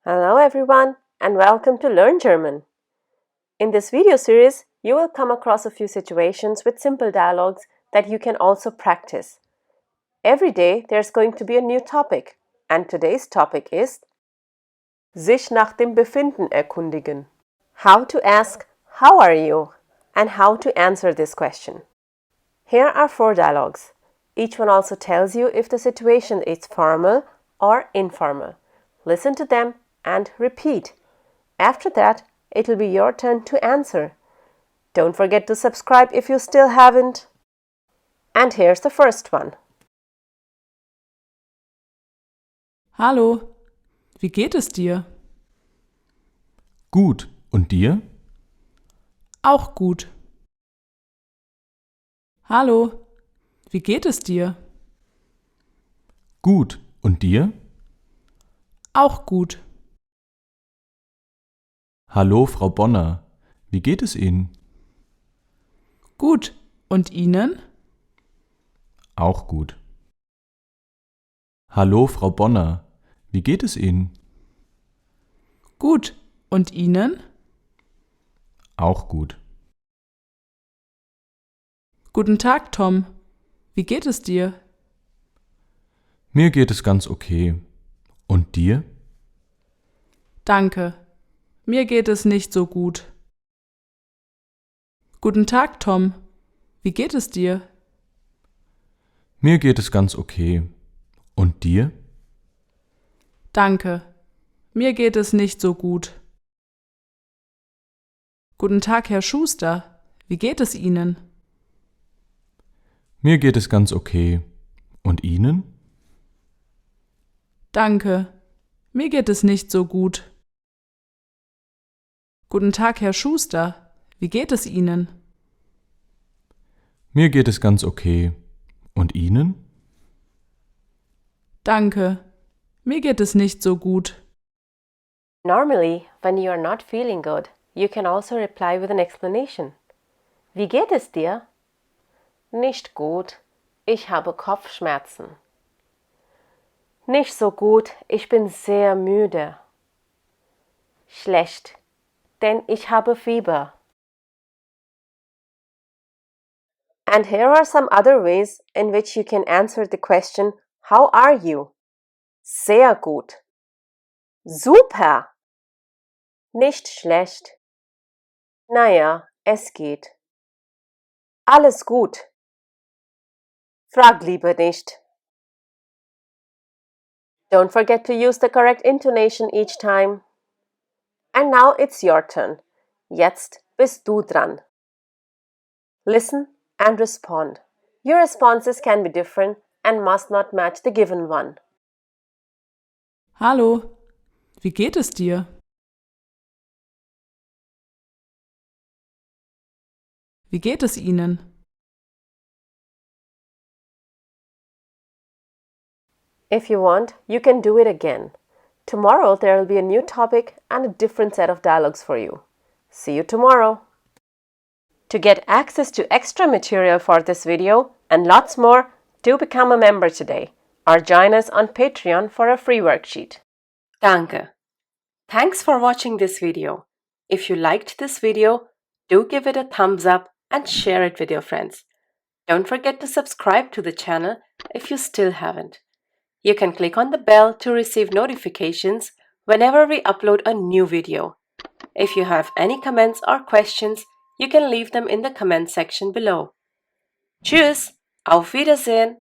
Hello everyone and welcome to Learn German. In this video series, you will come across a few situations with simple dialogues that you can also practice. Every day there's going to be a new topic and today's topic is sich nach dem Befinden erkundigen. How to ask how are you and how to answer this question. Here are 4 dialogues. Each one also tells you if the situation is formal or informal. Listen to them and repeat. After that, it will be your turn to answer. Don't forget to subscribe if you still haven't. And here's the first one. Hallo, wie geht es dir? Gut, und dir? Auch gut. Hallo, wie geht es dir? Gut, und dir? Auch gut. Hallo, Frau Bonner. Wie geht es Ihnen? Gut, und Ihnen? Auch gut. Hallo, Frau Bonner. Wie geht es Ihnen? Gut, und Ihnen? Auch gut. Guten Tag, Tom. Wie geht es dir? Mir geht es ganz okay. Und dir? Danke. Mir geht es nicht so gut. Guten Tag, Tom. Wie geht es dir? Mir geht es ganz okay. Und dir? Danke. Mir geht es nicht so gut. Guten Tag, Herr Schuster. Wie geht es Ihnen? Mir geht es ganz okay. Und Ihnen? Danke. Mir geht es nicht so gut. Guten Tag, Herr Schuster. Wie geht es Ihnen? Mir geht es ganz okay. Und Ihnen? Danke. Mir geht es nicht so gut. Normally, when you are not feeling good, you can also reply with an explanation. Wie geht es dir? Nicht gut. Ich habe Kopfschmerzen. Nicht so gut. Ich bin sehr müde. Schlecht, denn ich habe Fieber. And here are some other ways in which you can answer the question, how are you? Sehr gut. Super. Nicht schlecht. Naja, es geht. Alles gut. Frag lieber nicht. Don't forget to use the correct intonation each time. And now it's your turn. Jetzt bist du dran. Listen and respond. Your responses can be different and must not match the given one. Hallo, wie geht es dir? Wie geht es Ihnen? If you want, you can do it again. Tomorrow there will be a new topic and a different set of dialogues for you. See you tomorrow! To get access to extra material for this video and lots more, do become a member today or join us on Patreon for a free worksheet. Danke! Thanks for watching this video. If you liked this video, do give it a thumbs up and share it with your friends. Don't forget to subscribe to the channel if you still haven't. You can click on the bell to receive notifications whenever we upload a new video. If you have any comments or questions, you can leave them in the comment section below. Tschüss, auf Wiedersehen!